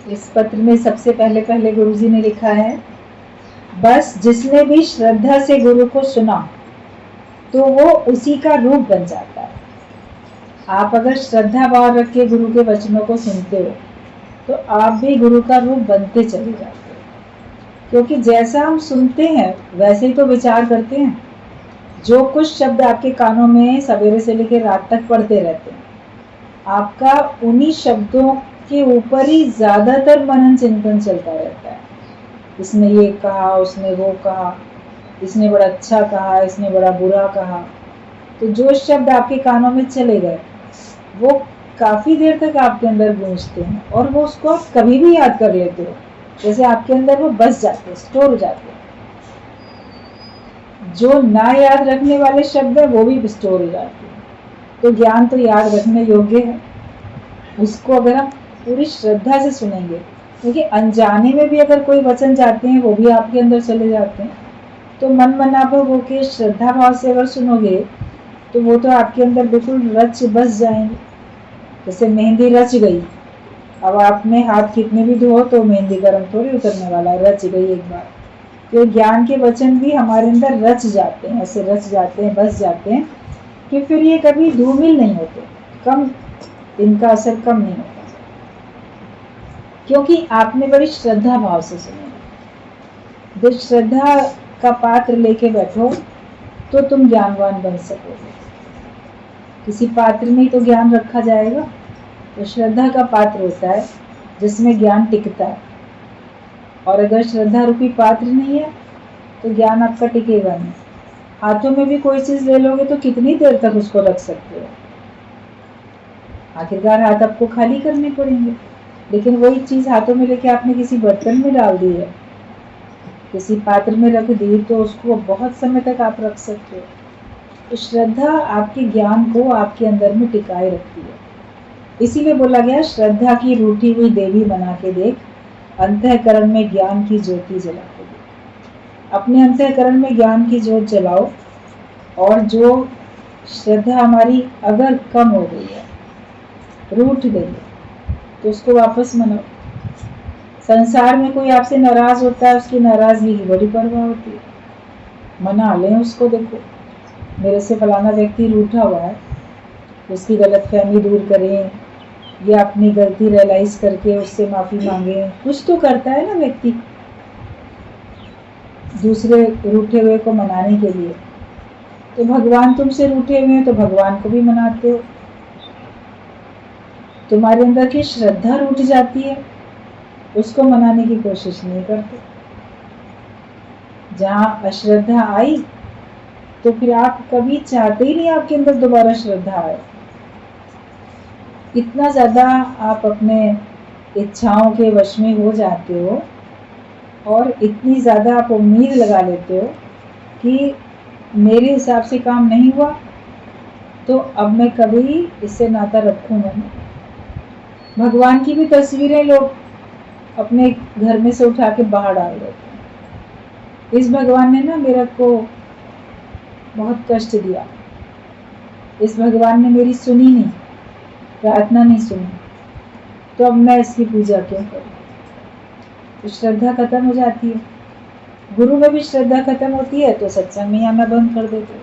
इस पत्र में सबसे पहले गुरुजी ने लिखा है, बस जिसने भी श्रद्धा से गुरु को सुना तो वो उसी का रूप बन जाता है। आप अगर श्रद्धा भाव रख के गुरु के वचनों को सुनते हो तो आप भी गुरु का रूप बनते चले जाते हो, क्योंकि जैसा हम सुनते हैं वैसे ही तो विचार करते हैं। जो कुछ शब्द आपके कानों में सवेरे से लेकर रात तक पढ़ते रहते हैं, आपका उन्हीं शब्दों के ऊपर ही ज्यादातर मनन चिंतन चलता रहता है। इसने ये कहा, उसने वो कहा, इसने बड़ा अच्छा कहा, इसने बड़ा बुरा कहा। तो जो शब्द आपके कानों में चले गए वो काफी देर तक आपके अंदर गूंजते हैं और वो उसको आप कभी भी याद कर लेते हो, जैसे आपके अंदर वो बस जाते हैं, स्टोर हो जाते हैं। जो ना याद रखने वाले शब्द है वो भी स्टोर हो जाते हैं। तो ज्ञान तो याद रखने योग्य है, उसको अगर हम पूरी श्रद्धा से सुनेंगे, क्योंकि अनजाने में भी अगर कोई वचन जाते हैं वो भी आपके अंदर चले जाते हैं। तो मन मनाभव होके श्रद्धा भाव से अगर सुनोगे तो वो तो आपके अंदर बिल्कुल रच बस जाएंगे। जैसे मेहंदी रच गई, अब आपने हाथ कितने भी धो तो मेहंदी का रंग थोड़ी उतरने वाला है, रच गई एक बार। तो ज्ञान के वचन भी हमारे अंदर रच जाते हैं, ऐसे रच जाते हैं, बस जाते हैं कि फिर ये कभी धूमिल नहीं होते, कम इनका असर कम नहीं होता, क्योंकि आपने बड़ी श्रद्धा भाव से सुना। जब श्रद्धा का पात्र लेके बैठो तो तुम ज्ञानवान बन सकोगे। किसी पात्र में ही तो ज्ञान रखा जाएगा। तो श्रद्धा का पात्र होता है जिसमें ज्ञान टिकता है, और अगर श्रद्धा रूपी पात्र नहीं है तो ज्ञान आपका टिकेगा नहीं। हाथों में भी कोई चीज ले लोगे तो कितनी देर तक उसको रख सकते हो, आखिरकार हाथ आपको खाली करने पड़ेंगे। लेकिन वही चीज हाथों में लेके आपने किसी बर्तन में डाल दी है, किसी पात्र में रख दी, तो उसको बहुत समय तक आप रख सकते हो। तो श्रद्धा आपके ज्ञान को आपके अंदर में टिकाए रखती है। इसीलिए बोला गया, श्रद्धा की रूठी हुई देवी बना के देख, अंतःकरण में ज्ञान की ज्योति जला के देख। अपने अंतःकरण में ज्ञान की ज्योत जलाओ, और जो श्रद्धा हमारी अगर कम हो गई है, रूठ गई है, तो उसको वापस मनाओ। संसार में कोई आपसे नाराज होता है, उसकी नाराजगी की बड़ी परवाह होती है, मना लें उसको। देखो मेरे से फलाना व्यक्ति रूठा हुआ है, उसकी गलतफहमी दूर करें या अपनी गलती रियलाइज करके उससे माफी मांगे। कुछ तो करता है ना व्यक्ति दूसरे रूठे हुए को मनाने के लिए। तो भगवान तुमसे रूठे हुए हैं तो भगवान को भी मनाते हो। तुम्हारे अंदर की श्रद्धा रूठ जाती है, उसको मनाने की कोशिश नहीं करते। जहां अश्रद्धा आई तो फिर आप कभी चाहते ही नहीं आपके अंदर दोबारा श्रद्धा आए। इतना ज्यादा आप अपने इच्छाओं के वश में हो जाते हो और इतनी ज्यादा आप उम्मीद लगा लेते हो कि मेरे हिसाब से काम नहीं हुआ तो अब मैं कभी इससे नाता रखूंगा नहीं। भगवान की भी तस्वीरें लोग अपने घर में से उठा के बाहर डाल देते हैं। इस भगवान ने ना मेरे को बहुत कष्ट दिया, इस भगवान ने मेरी सुनी नहीं, प्रार्थना नहीं सुनी, तो अब मैं इसकी पूजा क्यों करूं। तो श्रद्धा खत्म हो जाती है। गुरु में भी श्रद्धा खत्म होती है तो सत्संग में आना बंद कर देते हो।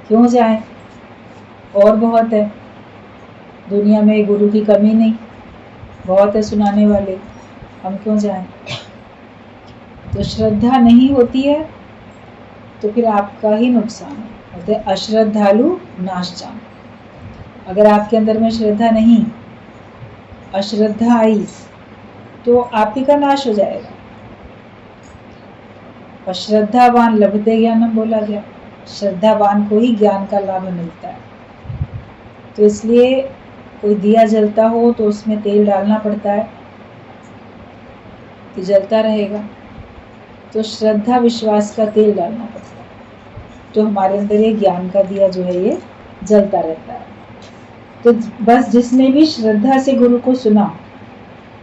क्यों जाए, और बहुत है दुनिया में, गुरु की कमी नहीं, बहुत है सुनाने वाले, हम क्यों जाएं। तो श्रद्धा नहीं होती है तो फिर आपका ही नुकसान है। कहते अश्रद्धालु नाश जान। अगर आपके अंदर में श्रद्धा नहीं, अश्रद्धा आई तो आप ही का नाश हो जाएगा। और श्रद्धावान लभते ज्ञानम बोला गया, श्रद्धावान को ही ज्ञान का लाभ मिलता है। तो इसलिए कोई दिया जलता हो तो उसमें तेल डालना पड़ता है कि जलता रहेगा। तो श्रद्धा विश्वास का तेल डालना पड़ता है, तो हमारे अंदर ये ज्ञान का दिया जो है ये जलता रहता है। तो बस जिसने भी श्रद्धा से गुरु को सुना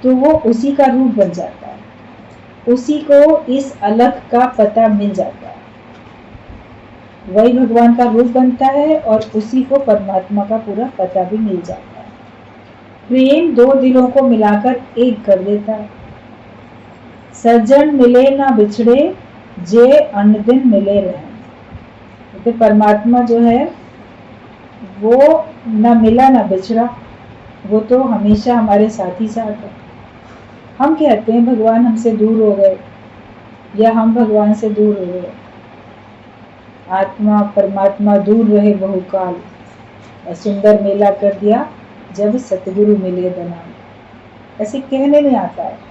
तो वो उसी का रूप बन जाता है, उसी को इस अलग का पता मिल जाता है, वही भगवान का रूप बनता है और उसी को परमात्मा का पूरा पता भी मिल जाता है। प्रेम दो दिलों को मिलाकर एक कर देता है। सज्जन मिले ना बिछड़े, जे अन्न दिन मिले रहे। तो परमात्मा जो है वो न मिला न बिछड़ा, वो तो हमेशा हमारे साथ ही साथ है। हम कहते हैं भगवान हमसे दूर हो गए या हम भगवान से दूर हो गए। आत्मा परमात्मा दूर रहे बहुकाल, सुंदर मेला कर दिया जब सतगुरु मिले दनाल। ऐसे कहने में आता है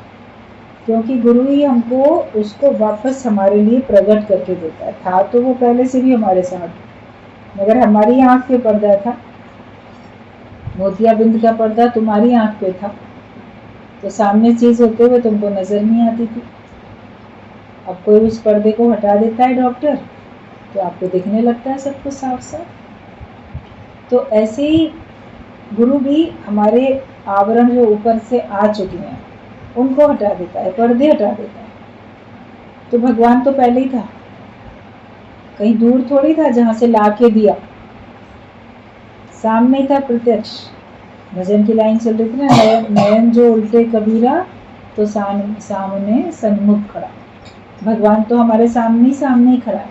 क्योंकि गुरु ही हमको उसको वापस हमारे लिए प्रकट करके देता है। था तो वो पहले से भी हमारे साथ, मगर हमारी आंख पे पर्दा था, मोतियाबिंद का पर्दा तुम्हारी आंख पे था, तो सामने चीज होते हुए तुमको नजर नहीं आती थी। अब कोई उस पर्दे को हटा देता है डॉक्टर, तो आपको दिखने लगता है सब कुछ साफ साफ। तो ऐसे ही गुरु भी हमारे आवरण जो ऊपर से आ चुके हैं उनको हटा देता है, पर्दे हटा देता है। तो भगवान तो पहले ही था, कहीं दूर थोड़ी था जहां से ला के दिया, सामने था प्रत्यक्ष। भजन की लाइन चल रही थी ना, नयन जो उल्टे कबीरा तो सामने सन्मुख खड़ा। भगवान तो हमारे सामने ही खड़ा है,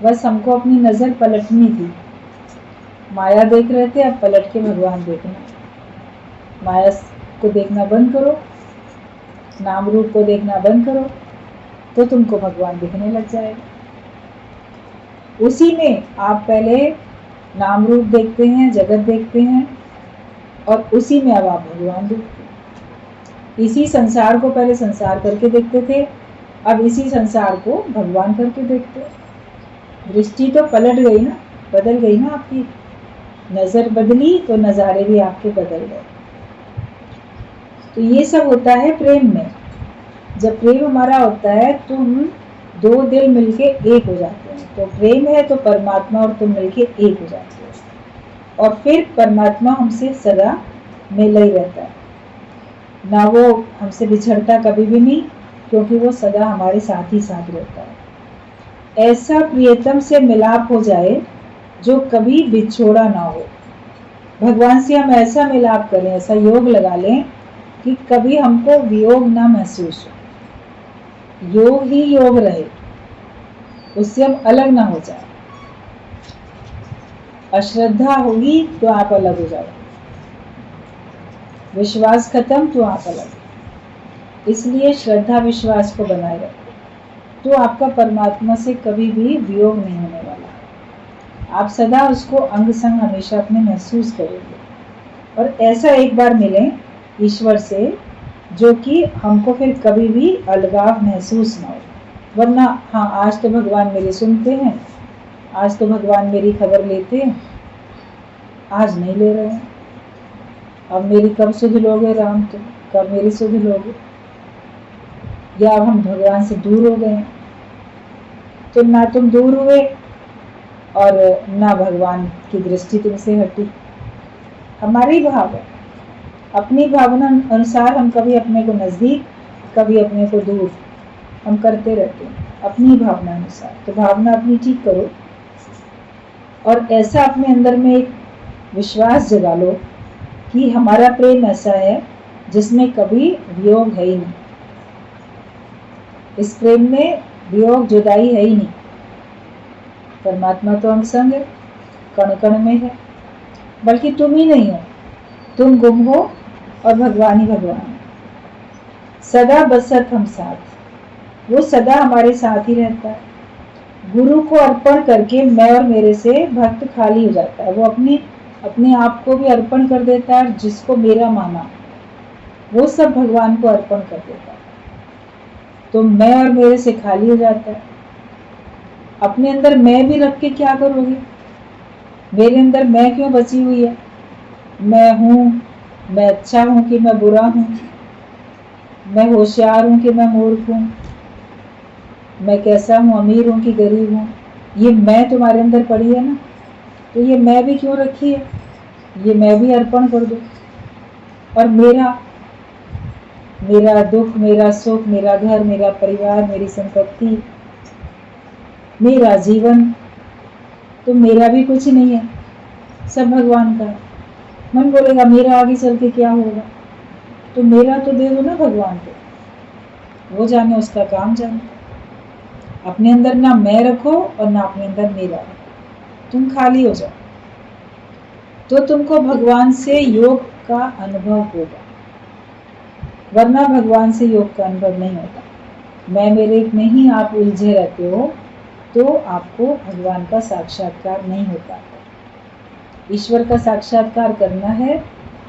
बस हमको अपनी नजर पलटनी थी। माया देख रहे थे, अब पलट के भगवान देखना। माया को देखना बंद करो, नाम रूप को देखना बंद करो, तो तुमको भगवान दिखने लग जाएगा। उसी में आप पहले नाम रूप देखते हैं, जगत देखते हैं, और उसी में अब आप भगवान देखते हैं। इसी संसार को पहले संसार करके देखते थे, अब इसी संसार को भगवान करके देखते हैं। दृष्टि तो पलट गई ना, बदल गई ना, आपकी नजर बदली तो नजारे भी आपके बदल गए। तो ये सब होता है प्रेम में। जब प्रेम हमारा होता है तो हम दो दिल मिलके एक हो जाते हैं। तो प्रेम है तो परमात्मा और तुम मिलके एक हो जाते हो, और फिर परमात्मा हमसे सदा मिला ही रहता है ना, वो हमसे बिछड़ता कभी भी नहीं, क्योंकि वो सदा हमारे साथ ही साथ रहता है। ऐसा प्रियतम से मिलाप हो जाए जो कभी बिछोड़ा ना हो। भगवान से हम ऐसा मिलाप करें, ऐसा योग लगा लें कि कभी हमको वियोग ना महसूस हो, योग ही योग रहे, उससे हम अलग ना हो जाए। अश्रद्धा होगी तो आप अलग हो जाओगे, विश्वास खत्म तो आप अलग। इसलिए श्रद्धा विश्वास को बनाए रखो, तो आपका परमात्मा से कभी भी वियोग नहीं होने वाला। आप सदा उसको अंग संग हमेशा अपने महसूस करोगे, और ऐसा एक बार मिलें ईश्वर से जो कि हमको फिर कभी भी अलगाव महसूस ना हो। वरना हाँ, आज तो भगवान मेरी सुनते हैं, आज तो भगवान मेरी खबर लेते हैं, आज नहीं ले रहे हैं। अब मेरी कब सुध लोगे राम, तुम कब मेरी सुध लोगे? या अब हम भगवान से दूर हो गए, तो ना तुम दूर हुए और ना भगवान की दृष्टि तुमसे हटी। हमारे ही भाव है, अपनी भावना अनुसार हम कभी अपने को नजदीक, कभी अपने को दूर हम करते रहते हैं, अपनी भावना अनुसार। तो भावना अपनी ठीक करो, और ऐसा अपने अंदर में एक विश्वास जगा लो कि हमारा प्रेम ऐसा है जिसमें कभी वियोग है ही नहीं। इस प्रेम में वियोग जुदाई है ही नहीं। परमात्मा तो अंग संग है, कण कण में है, बल्कि तुम ही नहीं हो, तुम गुम हो और भगवान ही भगवान। सदा बसत हम साथ, वो सदा हमारे साथ ही रहता है। गुरु को अर्पण करके मैं और मेरे से भक्त खाली हो जाता है। वो अपने आप को भी अर्पण कर देता है, जिसको मेरा माना वो सब भगवान को अर्पण कर देता है। तो मैं और मेरे से खाली हो जाता है। अपने अंदर मैं भी रख के क्या करोगे? मेरे अंदर मैं क्यों बची हुई है? मैं हूँ, मैं अच्छा हूँ कि मैं बुरा हूँ, मैं होशियार हूँ कि मैं मूर्ख हूँ, मैं कैसा हूँ, अमीर हूँ कि गरीब हूँ, ये मैं तुम्हारे अंदर पड़ी है ना। तो ये मैं भी क्यों रखी है? ये मैं भी अर्पण कर दो। और मेरा दुख, मेरा सुख, मेरा घर, मेरा परिवार, मेरी संपत्ति, मेरा जीवन, तो मेरा भी कुछ नहीं है, सब भगवान का है। मन बोलेगा मेरा आगे चल के क्या होगा, तो मेरा तो दे दो ना भगवान को, वो जाने, उसका काम जाने। अपने अंदर ना मैं रखो और ना अपने अंदर मेरा रखो, तुम खाली हो जाओ, तो तुमको भगवान से योग का अनुभव होगा, वरना भगवान से योग का अनुभव नहीं होता। मैं मेरे में ही आप उलझे रहते हो तो आपको भगवान का साक्षात्कार नहीं हो पाता। ईश्वर का साक्षात्कार करना है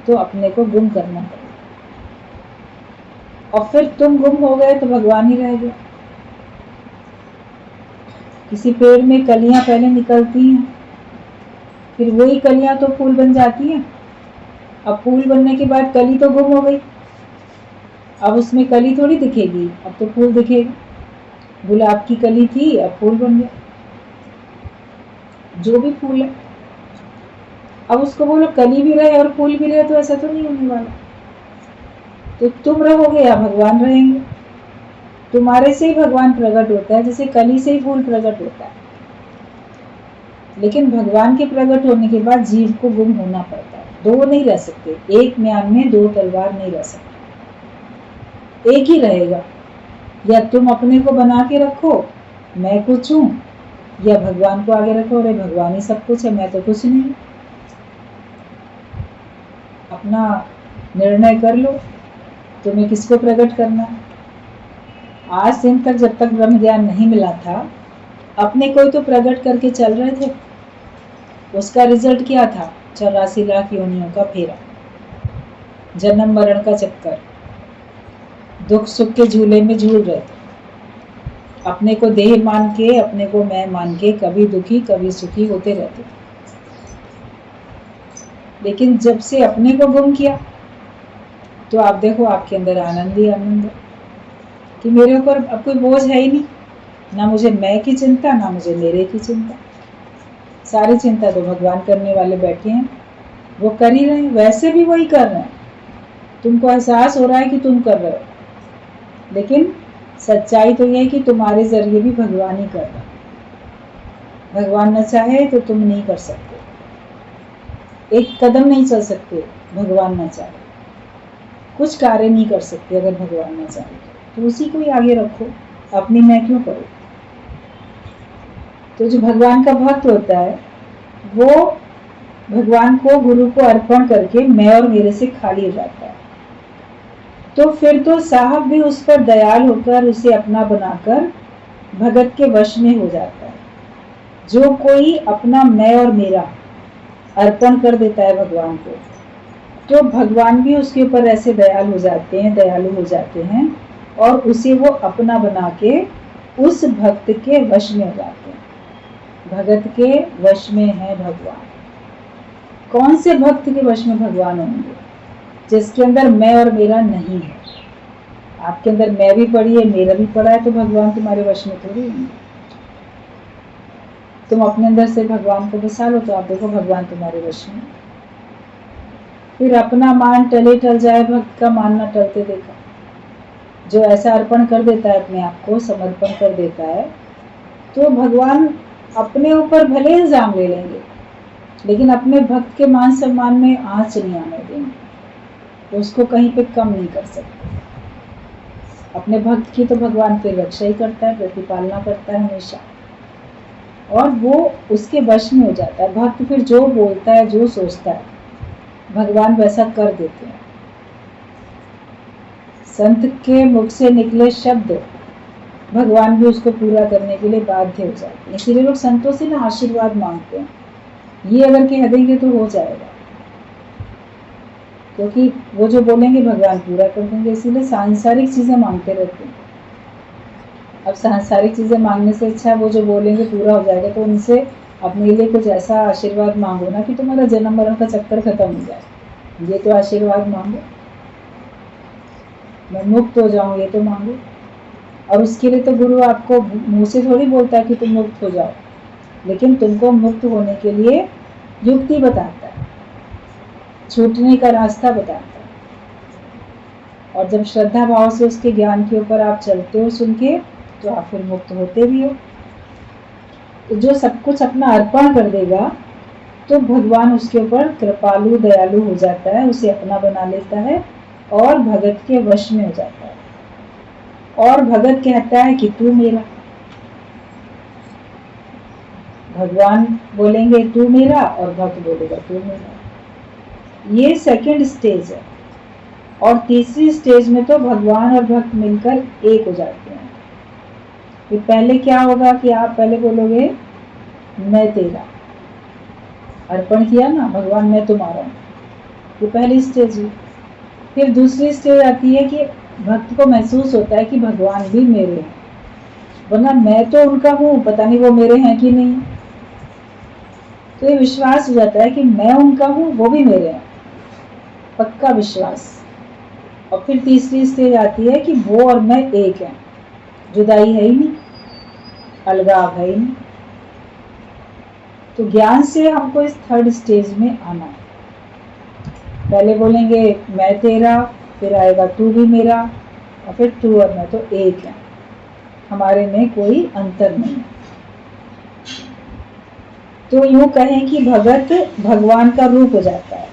तो अपने को गुम करना पड़ेगा, और फिर तुम गुम हो गए तो भगवान ही रह गया। किसी पेड़ में कलियां पहले निकलती हैं, फिर वही कलियां तो फूल बन जाती हैं। अब फूल बनने के बाद कली तो गुम हो गई, अब उसमें कली थोड़ी दिखेगी, अब तो फूल दिखेगा। गुलाब की कली थी, अब फूल बन गया, जो भी फूल है। अब उसको बोलो कली भी रहे और फूल भी रहे, तो ऐसा तो नहीं होने वाला। तो तुम रहोगे या भगवान रहेंगे। तुम्हारे से ही भगवान प्रकट होता है, जैसे कली से ही फूल प्रकट होता है। लेकिन भगवान के प्रकट होने के बाद जीव को गुम होना पड़ता है। दो नहीं रह सकते, एक म्यान में दो तलवार नहीं रह सकती, एक ही रहेगा। या तुम अपने को बना के रखो मैं कुछ हूं, या भगवान को आगे रखो अरे भगवान ही सब कुछ है, मैं तो कुछ नहीं। अपना निर्णय कर लो, तुम्हें किसको प्रकट करना है। आज दिन तक जब तक ब्रह्म ज्ञान नहीं मिला था, अपने कोई तो प्रकट करके चल रहे थे। उसका रिजल्ट क्या था? 84 लाख योनियों का फेरा, जन्म मरण का चक्कर, दुख सुख के झूले में झूल रहे थे। अपने को देह मान के, अपने को मैं मान के कभी दुखी कभी सुखी होते रहते। लेकिन जब से अपने को गुम किया तो आप देखो आपके अंदर आनंद ही आनंद है कि मेरे ऊपर अब कोई बोझ है ही नहीं, ना मुझे मैं की चिंता ना मुझे मेरे की चिंता। सारी चिंता तो भगवान करने वाले बैठे हैं, वो कर ही रहे हैं, वैसे भी वही कर रहे हैं। तुमको एहसास हो रहा है कि तुम कर रहे हो, लेकिन सच्चाई तो यह है कि तुम्हारे जरिए भी भगवान ही कर रहा है। भगवान न चाहे तो तुम नहीं कर सकते, एक कदम नहीं चल सकते भगवान न चाहे, कुछ कार्य नहीं कर सकते अगर भगवान न चाहे। तो उसी को ही आगे रखो, अपनी मैं क्यों करो। तो जो भगवान का भक्त होता है वो भगवान को, गुरु को अर्पण करके मैं और मेरे से खाली हो जाता है। तो फिर तो साहब भी उस पर दयाल होकर उसे अपना बनाकर भगत के वश में हो जाता है। जो कोई अपना मैं और मेरा अर्पण कर देता है भगवान को, तो भगवान भी उसके ऊपर ऐसे दयालु हो जाते हैं और उसे वो अपना बना के उस भक्त के वश में हो जाते हैं। भगत के वश में है भगवान। कौन से भक्त के वश में भगवान होंगे? जिसके अंदर मैं और मेरा नहीं है। आपके अंदर मैं भी पड़ी है, मेरा भी पड़ा है, तो भगवान तुम्हारे वश में थोड़ी होंगे। तुम अपने अंदर से भगवान को बसा लो तो आप देखो भगवान तुम्हारे वश में। फिर अपना मान टले टल जाए, भक्त का मानना टलते देखा। जो ऐसा अर्पण कर देता है, अपने आप को समर्पण कर देता है, तो भगवान अपने ऊपर भले इल्जाम ले लेंगे लेकिन अपने भक्त के मान सम्मान में आंच नहीं आने देंगे, तो उसको कहीं पे कम नहीं कर सकते। अपने भक्त की तो भगवान फिर रक्षा ही करता है, प्रतिपालना करता है हमेशा, और वो उसके वश में हो जाता है। भक्त फिर जो बोलता है, जो सोचता है, भगवान वैसा कर देते हैं। संत के मुख से निकले शब्द भगवान भी उसको पूरा करने के लिए बाध्य हो जाते हैं। इसीलिए लोग संतों से ना आशीर्वाद मांगते हैं, ये अगर कह देंगे तो हो जाएगा, क्योंकि वो जो बोलेंगे भगवान पूरा कर देंगे। इसीलिए सांसारिक चीजें मांगते रहते हैं। अब सांसारिक चीजें मांगने से अच्छा वो जो बोलेंगे पूरा हो जाएगा, तो उनसे अपने लिए कुछ ऐसा आशीर्वाद मांगो ना कि तुम्हारा जन्म मरण का चक्कर खत्म हो जाए। ये तो आशीर्वाद मांगो, मैं मुक्त हो जाऊं, ये तो मांगो। और उसके लिए तो गुरु आपको मुंह से थोड़ी बोलता है कि तुम मुक्त हो जाओ, लेकिन तुमको मुक्त होने के लिए युक्ति बताता है, छूटने का रास्ता बताता है। और जब श्रद्धा भाव से उसके ज्ञान के ऊपर आप चलते हो सुन के, तो आप फिर मुक्त होते भी हो। तो जो सब कुछ अपना अर्पण कर देगा तो भगवान उसके ऊपर कृपालु दयालु हो जाता है, उसे अपना बना लेता है और भगत के वश में हो जाता है। और भगत कहता है कि तू मेरा। भगवान बोलेंगे तू मेरा और भक्त बोलेगा तू मेरा। ये सेकंड स्टेज है। और तीसरी स्टेज में तो भगवान और भक्त मिलकर एक हो जाते हैं। ये पहले क्या होगा कि आप पहले बोलोगे मैं तेरा, अर्पण किया ना, भगवान मैं तुम्हारा हूँ, ये पहली स्टेज है। फिर दूसरी स्टेज आती है कि भक्त को महसूस होता है कि भगवान भी मेरे हैं, वरना मैं तो उनका हूँ, पता नहीं वो मेरे हैं कि नहीं। तो ये विश्वास हो जाता है कि मैं उनका हूँ, वो भी मेरे हैं, पक्का विश्वास। और फिर तीसरी स्टेज आती है कि वो और मैं एक हैं, जुदाई है ही नहीं, अलगाव है ही नहीं। तो ज्ञान से हमको इस थर्ड स्टेज में आना है। पहले बोलेंगे मैं तेरा, फिर आएगा तू भी मेरा, और फिर तू और मैं तो एक है, हमारे में कोई अंतर नहीं। तो यूं कहें कि भगत भगवान का रूप हो जाता है,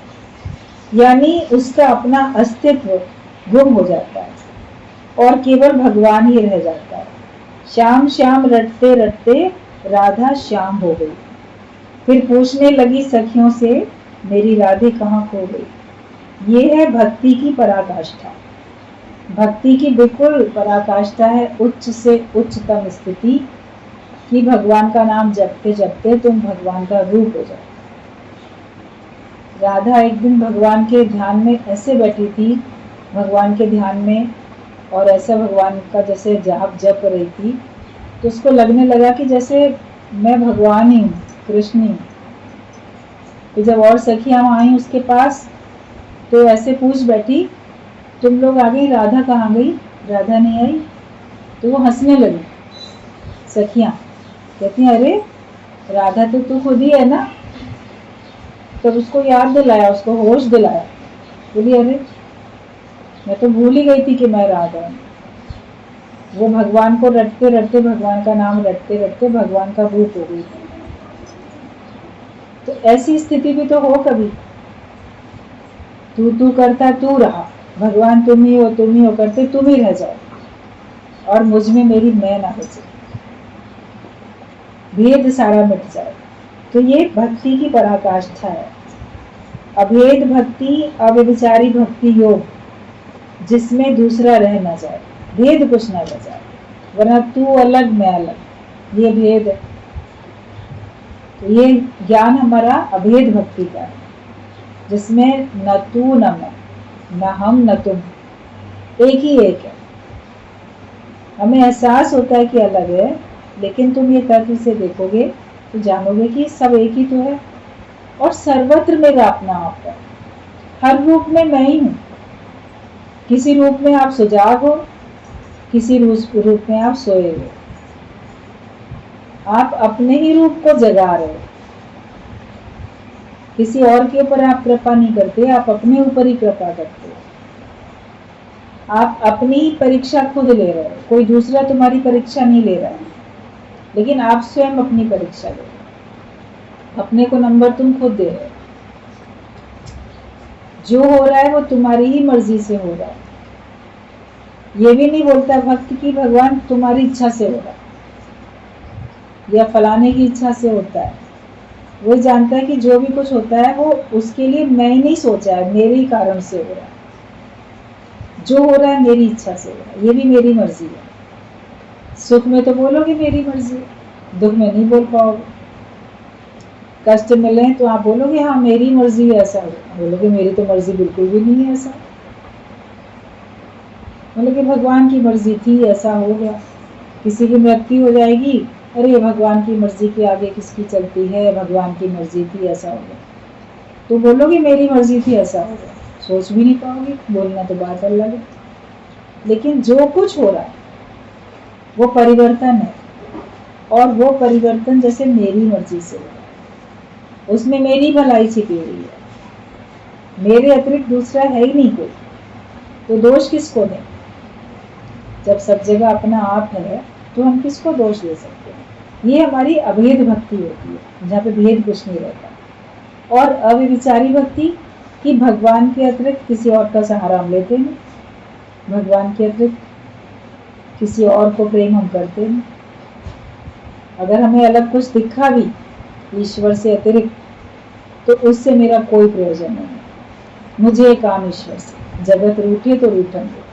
यानी उसका अपना अस्तित्व गुम हो जाता है और केवल भगवान ही रह जाता है। श्याम श्याम रटते रटते राधा श्याम हो गई, फिर पूछने लगी सखियों से मेरी राधे कहाँ खो गई। ये है भक्ति की पराकाष्ठा। भक्ति की बिल्कुल पराकाष्ठा है, उच्च से उच्चतम स्थिति कि भगवान का नाम जपते जपते तुम भगवान का रूप हो जाओ। राधा एक दिन भगवान के ध्यान में ऐसे बैठी थी, भगवान के ध्यान में, और ऐसा भगवान का जैसे जाप जप रही थी, तो उसको लगने लगा कि जैसे मैं भगवान ही हूँ, कृष्ण ही। तो जब और सखियां आई उसके पास तो ऐसे पूछ बैठी तुम लोग आ गई, राधा कहाँ गई, राधा नहीं आई। तो वो हंसने लगी सखियां, कहती हैं अरे राधा तो तू खुद ही है ना। तब उसको याद दिलाया, उसको होश दिलाया, बोली अरे मैं तो भूल ही गई थी कि मैं राधा हूँ। वो भगवान को रटते रटते, भगवान का नाम रटते रटते भगवान का रूप हो गई। तो ऐसी स्थिति भी तो हो कभी, तू करता तू रहा, भगवान तुम ही हो करते तुम ही रह जाओ और मुझ में मेरी मैं ना बचे, भेद सारा मिट जाए। तो ये भक्ति की पराकाष्ठा है, अभेद भक्ति, अव्यभिचारी भक्ति योग, जिसमें दूसरा रह ना जाए, भेद कुछ ना रह जाए, वरना तू अलग मैं अलग, ये भेद है। तो ये ज्ञान हमारा अभेद भक्ति का है, जिसमें न तू न मैं, न हम न तुम, एक ही एक है। हमें एहसास होता है कि अलग है, लेकिन तुम ये तर्क से देखोगे तो जानोगे कि सब एक ही तो है। और सर्वत्र मेरा अपना आप है, हर रूप में मैं ही हूँ। किसी रूप में आप सुजाग हो, किसी रूप में आप सोए हो, आप अपने ही रूप को जगा रहे हो। किसी और के ऊपर आप कृपा नहीं करते, आप अपने ऊपर ही कृपा करते हो। आप अपनी ही परीक्षा खुद ले रहे हो, कोई दूसरा तुम्हारी परीक्षा नहीं ले रहा है, लेकिन आप स्वयं अपनी परीक्षा ले रहे हो, अपने को नंबर तुम खुद दे रहे हो। जो हो रहा है वो तुम्हारी ही मर्जी से हो रहा है। ये भी नहीं बोलता भक्त की भगवान तुम्हारी इच्छा से हो रहा है या फलाने की इच्छा से होता है। वो जानता है कि जो भी कुछ होता है वो उसके लिए मैं ही नहीं सोचा है, मेरे ही कारण से हो रहा है। जो हो रहा है मेरी इच्छा से हो रहा है, ये भी मेरी मर्जी है। सुख में तो बोलोगे मेरी मर्जी है, दुख में नहीं बोल पाओगे। कष्ट मिले तो आप बोलोगे हाँ मेरी मर्जी है ऐसा, बोलोगे मेरी तो मर्जी बिल्कुल भी नहीं है ऐसा। बोलोगे भगवान की मर्जी थी ऐसा हो गया। किसी की मृत्यु हो जाएगी, अरे भगवान की मर्जी के आगे किसकी चलती है, भगवान की मर्जी थी ऐसा हो गया। तो बोलोगे मेरी मर्जी थी ऐसा हो गया, सोच भी नहीं पाओगे, बोलना तो बात अलग है। लेकिन जो कुछ हो रहा है वो परिवर्तन है, और वो परिवर्तन जैसे मेरी मर्जी से हो रहा है, उसमें मेरी भलाई छिपी हुई है, मेरे अतिरिक्त दूसरा है ही नहीं कोई। तो दोष किसको दें? जब सब जगह अपना आप है तो हम किसको दोष दे सकते हैं? ये हमारी अभेद भक्ति होती है, जहाँ पे भेद कुछ नहीं रहता। और अव्यभिचारी भक्ति कि भगवान के अतिरिक्त किसी और का सहारा हम लेते नहीं, भगवान के अतिरिक्त किसी और को प्रेम हम करते नहीं। अगर हमें अलग कुछ दिखा भी ईश्वर से अतिरिक्त, तो उससे मेरा कोई प्रयोजन नहीं है। मुझे काम ईश्वर से, जगत रूठे तो रूठन दो।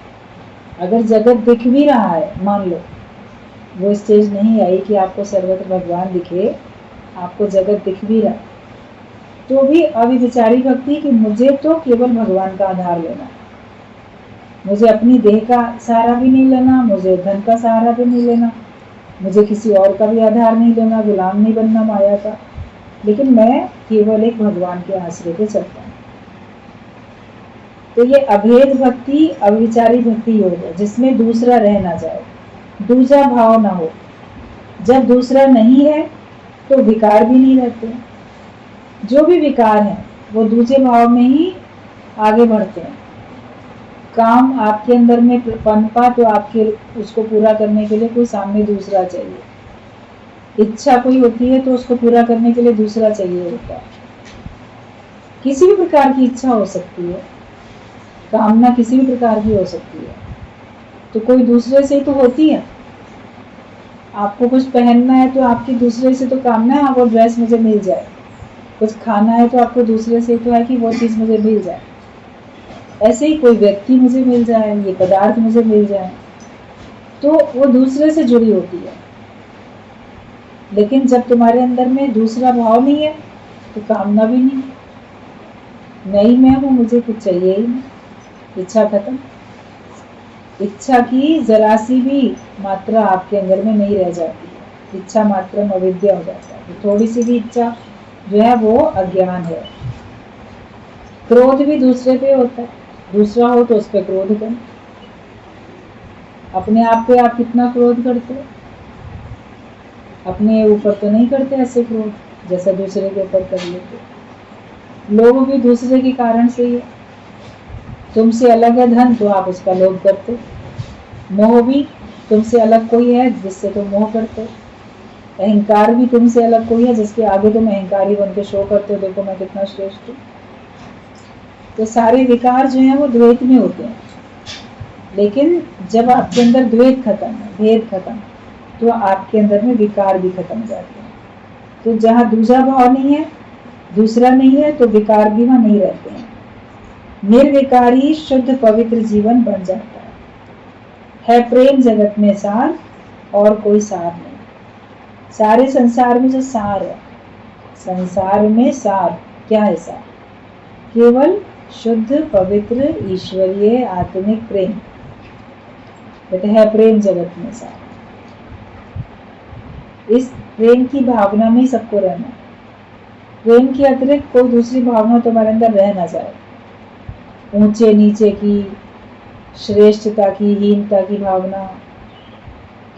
अगर जगत दिख भी रहा है, मान लो वो स्टेज नहीं आई कि आपको सर्वत्र भगवान दिखे, आपको जगत दिख भी रहा है, तो भी अव्यभिचारी भक्ति कि मुझे तो केवल भगवान का आधार लेना, मुझे अपनी देह का सहारा भी नहीं लेना, मुझे धन का सहारा भी नहीं लेना, मुझे किसी और का भी आधार नहीं लेना, गुलाम नहीं बनना माया का, लेकिन मैं केवल एक भगवान के आश्रय पे चलता हूँ। तो ये अभेद भक्ति अव्यभिचारी भक्ति योग है, जिसमें दूसरा रह ना जाए, दूसरा भाव ना हो। जब दूसरा नहीं है तो विकार भी नहीं रहते। जो भी विकार हैं वो दूसरे भाव में ही आगे बढ़ते हैं। काम आपके अंदर में पनपा तो आपके उसको पूरा करने के लिए कोई सामने दूसरा चाहिए। इच्छा कोई होती है तो उसको पूरा करने के लिए दूसरा चाहिए होता है। किसी भी प्रकार की इच्छा हो सकती है, कामना किसी भी प्रकार की हो सकती है, तो कोई दूसरे से ही तो होती है। आपको कुछ पहनना है तो आपकी दूसरे से तो कामना है वो ड्रेस मुझे मिल जाए, कुछ खाना है तो आपको दूसरे से तो है कि वो चीज़ मुझे मिल जाए। ऐसे ही कोई व्यक्ति मुझे मिल जाए, ये पदार्थ मुझे मिल जाए, तो वो दूसरे से जुड़ी होती है। लेकिन जब तुम्हारे अंदर में दूसरा भाव नहीं है तो कामना भी नहीं, नहीं मैं हूँ, मुझे कुछ चाहिए ही नहीं, इच्छा खत्म। इच्छा की जरा सी भी मात्रा आपके अंदर में नहीं रह जाती है, इच्छा मात्र में अविद्या हो जाता है। थोड़ी सी भी इच्छा जो है वो अज्ञान है। क्रोध भी दूसरे पे होता है, दूसरा हो तो उस पर क्रोध करें। अपने आप पे आप कितना क्रोध करते हो? अपने ऊपर तो नहीं करते ऐसे क्रोध जैसा दूसरे के ऊपर कर लेते। लोभ भी दूसरे के कारण से ही है। तुमसे अलग है धन तो आप उसका लोभ करते। मोह भी तुमसे अलग कोई है जिससे तुम मोह करते। अहंकार भी तुमसे अलग कोई है जिसके आगे तुम अहंकारी बन के शो करते हो, देखो मैं कितना श्रेष्ठ हूँ। तो सारे विकार जो हैं वो द्वैत में होते हैं। लेकिन जब आपके अंदर द्वैत खत्म है, भेद खत्म, तो आपके अंदर में विकार भी खत्म हो जाते हैं। तो जहाँ दूसरा भाव नहीं है, दूसरा नहीं है, तो विकार भी वहाँ नहीं रहते हैं। निर्विकारी शुद्ध पवित्र जीवन बन जाता है प्रेम जगत में सार और कोई सार नहीं। सारे संसार में जो सार है, संसार में सार क्या है? सार केवल शुद्ध पवित्र ईश्वरीय आत्मिक प्रेम, कहते हैं प्रेम जगत में सार। इस प्रेम की भावना में सबको रहना। प्रेम के अतिरिक्त कोई दूसरी भावना तुम्हारे अंदर रह ना जाए। ऊंचे नीचे की, श्रेष्ठता की, हीनता की भावना,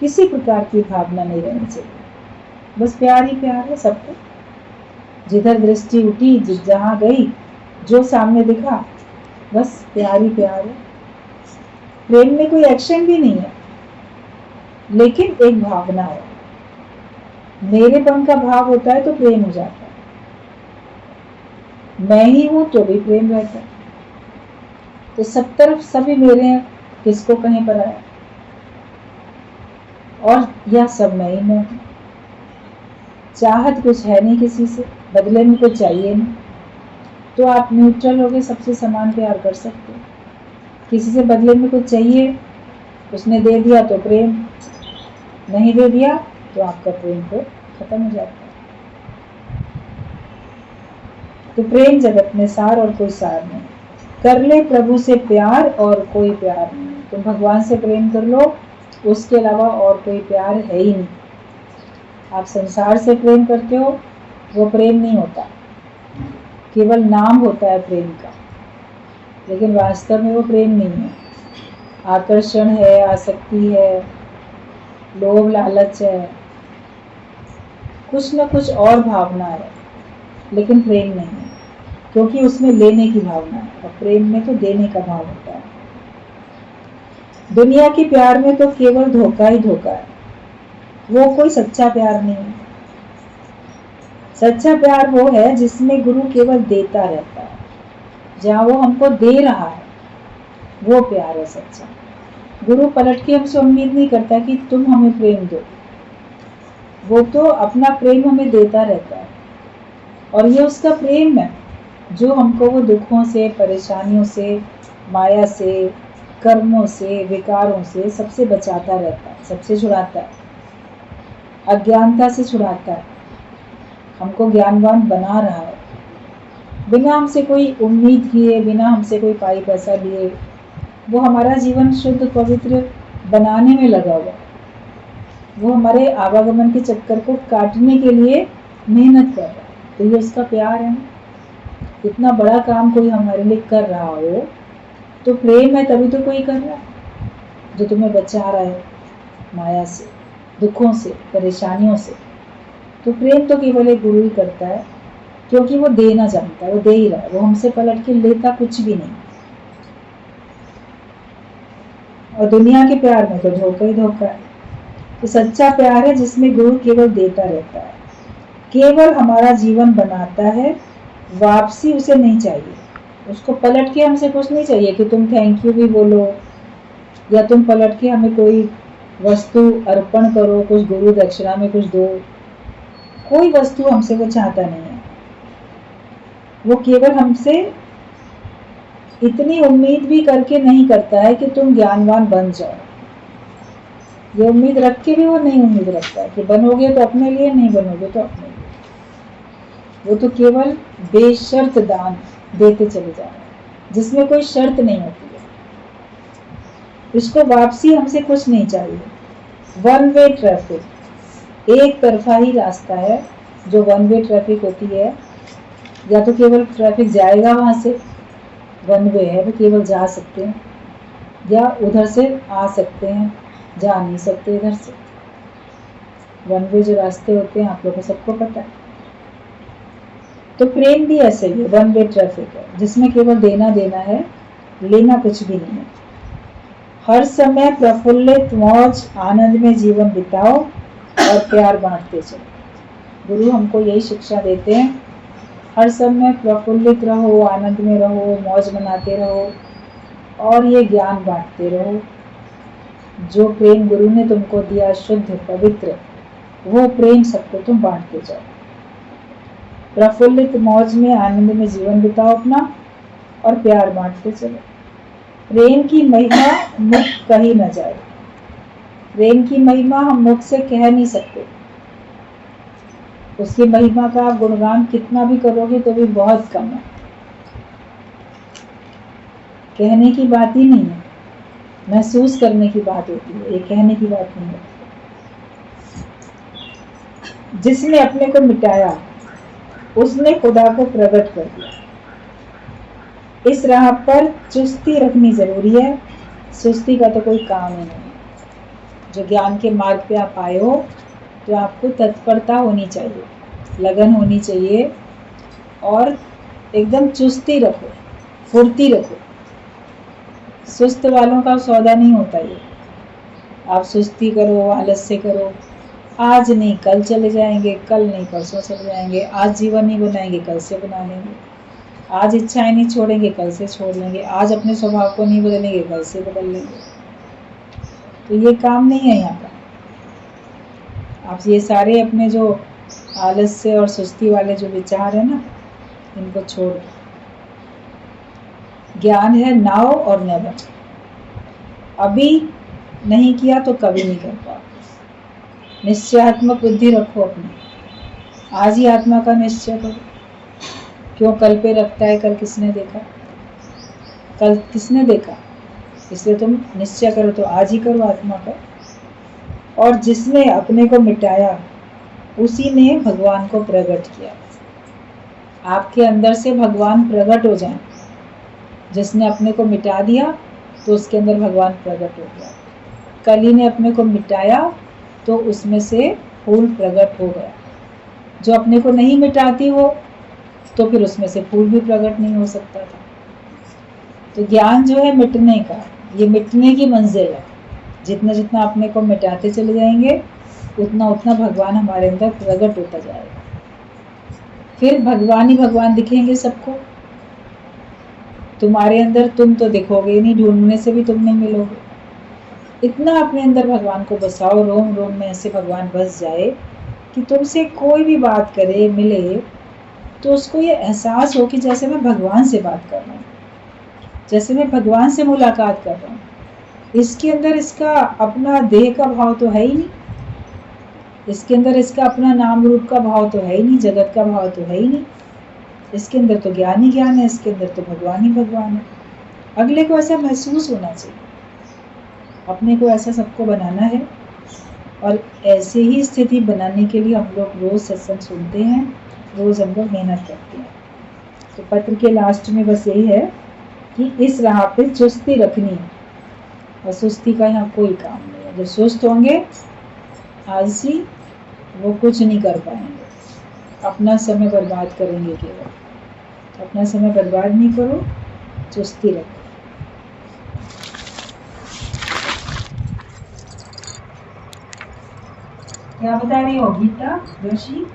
किसी प्रकार की भावना नहीं रहनी चाहिए। बस प्यार ही प्यार है सबको। जिधर दृष्टि उठी, जहाँ गई, जो सामने दिखा, बस प्यार ही प्यार है। प्रेम में कोई एक्शन भी नहीं है, लेकिन एक भावना है। मेरेपन का भाव होता है तो प्रेम हो जाता है। मैं ही हूं तो भी प्रेम रहता है। तो सब तरफ सभी मेरे हैं, किसको कहीं पर आया, और यह सब मैं ही मैं हूं। चाहत कुछ है नहीं किसी से, बदले में कुछ चाहिए नहीं, तो आप न्यूट्रल होके सबसे समान प्यार कर सकते हो। किसी से बदले में कुछ चाहिए, उसने दे दिया तो प्रेम, नहीं दे दिया तो आपका प्रेम तो खत्म हो जाता है। तो प्रेम जगत में सार और कोई सार नहीं। कर ले प्रभु से प्यार और कोई प्यार नहीं। तुम भगवान से प्रेम कर लो, उसके अलावा और कोई प्यार है ही नहीं। आप संसार से प्रेम करते हो, वो प्रेम नहीं होता, केवल नाम होता है प्रेम का, लेकिन वास्तव में वो प्रेम नहीं है। आकर्षण है, आसक्ति है, लोभ लालच है, कुछ न कुछ और भावना है, लेकिन प्रेम नहीं है, क्योंकि उसमें लेने की भावना है और प्रेम में तो देने का भाव होता है। दुनिया के प्यार में तो केवल धोखा ही धोखा है, वो कोई सच्चा प्यार नहीं है। सच्चा प्यार वो है जिसमें गुरु केवल देता रहता है, जहाँ वो हमको दे रहा है, वो प्यार है सच्चा। गुरु पलट के हमसे उम्मीद नहीं करता कि तुम हमें प्रेम दो, वो तो अपना प्रेम हमें देता रहता है। और ये उसका प्रेम है जो हमको वो दुखों से, परेशानियों से, माया से, कर्मों से, विकारों से सबसे बचाता रहता है, सबसे छुड़ाता है, अज्ञानता से छुड़ाता है, हमको ज्ञानवान बना रहा है, बिना हमसे कोई उम्मीद किए, बिना हमसे कोई पाई पैसा लिए। वो हमारा जीवन शुद्ध पवित्र बनाने में लगा हुआ, वो हमारे आवागमन के चक्कर को काटने के लिए मेहनत कर रहा है। तो ये उसका प्यार है। इतना बड़ा काम कोई हमारे लिए कर रहा हो तो प्रेम है, तभी तो कोई कर रहा है, जो तुम्हें बचा रहा है माया से, दुखों से, परेशानियों से। तो प्रेम तो केवल एक गुरु ही करता है, क्योंकि वो देना जानता है, वो दे ही रहा है, वो हमसे पलट के लेता कुछ भी नहीं। और दुनिया के प्यार में तो धोखा ही धोखा है। तो सच्चा प्यार है जिसमें गुरु केवल देता रहता है, केवल हमारा जीवन बनाता है, वापसी उसे नहीं चाहिए। उसको पलट के हमसे कुछ नहीं चाहिए कि तुम थैंक यू भी बोलो, या तुम पलट के हमें कोई वस्तु अर्पण करो, कुछ गुरु दक्षिणा में कुछ दो। कोई वस्तु हमसे वो चाहता नहीं है। वो केवल हमसे इतनी उम्मीद भी करके नहीं करता है कि तुम ज्ञानवान बन जाओ। ये उम्मीद रख के भी वो नहीं उम्मीद रखता है कि बनोगे तो अपने लिए, नहीं बनोगे तो अपने लिए। वो तो केवल बेशर्त दान देते चले जा रहे हैं, जिसमें कोई शर्त नहीं होती है। इसको वापसी हमसे कुछ नहीं चाहिए। वन वे ट्रैफिक, एक तरफा ही रास्ता है जो वन वे ट्रैफिक होती है। या तो केवल ट्रैफिक जाएगा वहां से, वन वे है, वो केवल जा सकते हैं, या उधर से आ सकते हैं, जा नहीं सकते इधर से। वन वे जो रास्ते होते हैं आप लोगों को सबको पता है। तो प्रेम भी ऐसे ही है, वन वे ट्रैफिक है, जिसमें केवल देना देना है, लेना कुछ भी नहीं है। हर समय प्रफुल्लित, मौज, आनंद में जीवन बिताओ और प्यार बांटते चलो। गुरु हमको यही शिक्षा देते हैं, हर समय प्रफुल्लित रहो, आनंद में रहो, मौज मनाते रहो और ये ज्ञान बांटते रहो। जो प्रेम गुरु ने तुमको दिया, शुद्ध पवित्र, वो प्रेम सबको तुम बांटते जाओ। प्रफुल्लित, मौज में, आनंद में जीवन बिताओ अपना और प्यार बांटते चलो। प्रेम की महिमा मुख कही न जाए। प्रेम की महिमा हम मुख से कह नहीं सकते। उसकी महिमा का गुणगान कितना भी करोगे तो भी बहुत कम है। कहने की बात ही नहीं है, महसूस करने की बात होती है, ये कहने की बात नहीं है। जिसने अपने को मिटाया उसने खुदा को प्रकट कर दिया। इस राह पर चुस्ती रखनी जरूरी है, सुस्ती का तो कोई काम ही नहीं। जो ज्ञान के मार्ग पे आप आए हो तो आपको तत्परता होनी चाहिए, लगन होनी चाहिए और एकदम चुस्ती रखो, फुर्ती रखो। सुस्त वालों का सौदा नहीं होता ये। आप सुस्ती करो, आलस्य करो, आज नहीं कल चले जाएंगे, कल नहीं परसों चले जाएंगे, आज जीवन नहीं बनाएंगे, कल से बना लेंगे, आज इच्छाएं नहीं छोड़ेंगे, कल से छोड़ लेंगे, आज अपने स्वभाव को नहीं बदलेंगे, कल से बदल लेंगे। तो ये काम नहीं है यहाँ का। आप ये सारे अपने जो आलस्य और सुस्ती वाले जो विचार है ना, इनको छोड़ दो। ज्ञान है नाव और नेवर। अभी नहीं किया तो कभी नहीं कर पाओ। निश्चयात्मक बुद्धि रखो अपनी, आज ही आत्मा का निश्चय करो। क्यों कल पे रखता है? कल किसने देखा? कल किसने देखा? इसलिए तुम निश्चय करो तो आज ही करो आत्मा का। और जिसने अपने को मिटाया उसी ने भगवान को प्रकट किया। आपके अंदर से भगवान प्रकट हो जाए। जिसने अपने को मिटा दिया तो उसके अंदर भगवान प्रकट हो गया। कली ने अपने को मिटाया तो उसमें से फूल प्रकट हो गया। जो अपने को नहीं मिटाती हो तो फिर उसमें से फूल भी प्रकट नहीं हो सकता था। तो ज्ञान जो है मिटने का, ये मिटने की मंजिल है। जितना जितना अपने को मिटाते चले जाएंगे उतना उतना भगवान हमारे अंदर प्रकट होता जाएगा। फिर भगवान ही भगवान दिखेंगे सबको। तुम्हारे अंदर तुम तो दिखोगे नहीं, ढूंढने से भी तुम नहीं मिलोगे। इतना अपने अंदर भगवान को बसाओ, रोम रोम में ऐसे भगवान बस जाए कि तुमसे कोई भी बात करे, मिले, तो उसको ये एहसास हो कि जैसे मैं भगवान से बात कर रहा हूँ, जैसे मैं भगवान से मुलाकात कर रहा हूँ। इसके अंदर इसका अपना देह का भाव तो है ही नहीं, इसके अंदर इसका अपना नाम रूप का भाव तो है ही नहीं, जगत का भाव तो है ही नहीं। इसके अंदर तो ज्ञान ही ज्ञान है, इसके अंदर तो भगवान ही भगवान है। अगले को ऐसा महसूस होना चाहिए, अपने को ऐसा सबको बनाना है। और ऐसे ही स्थिति बनाने के लिए हम लोग रोज सत्संग सुनते हैं, रोज हम लोग मेहनत करते हैं। तो पत्र के लास्ट में बस यही है कि इस राह पे चुस्ती रखनी है, और सुस्ती का यहाँ कोई काम नहीं है। जो सुस्त होंगे, आलसी, वो कुछ नहीं कर पाएंगे, अपना समय बर्बाद करेंगे केवल। अपना समय बर्बाद नहीं करो, चुस्ती रखो। क्या बता रही हो गीता जोशी?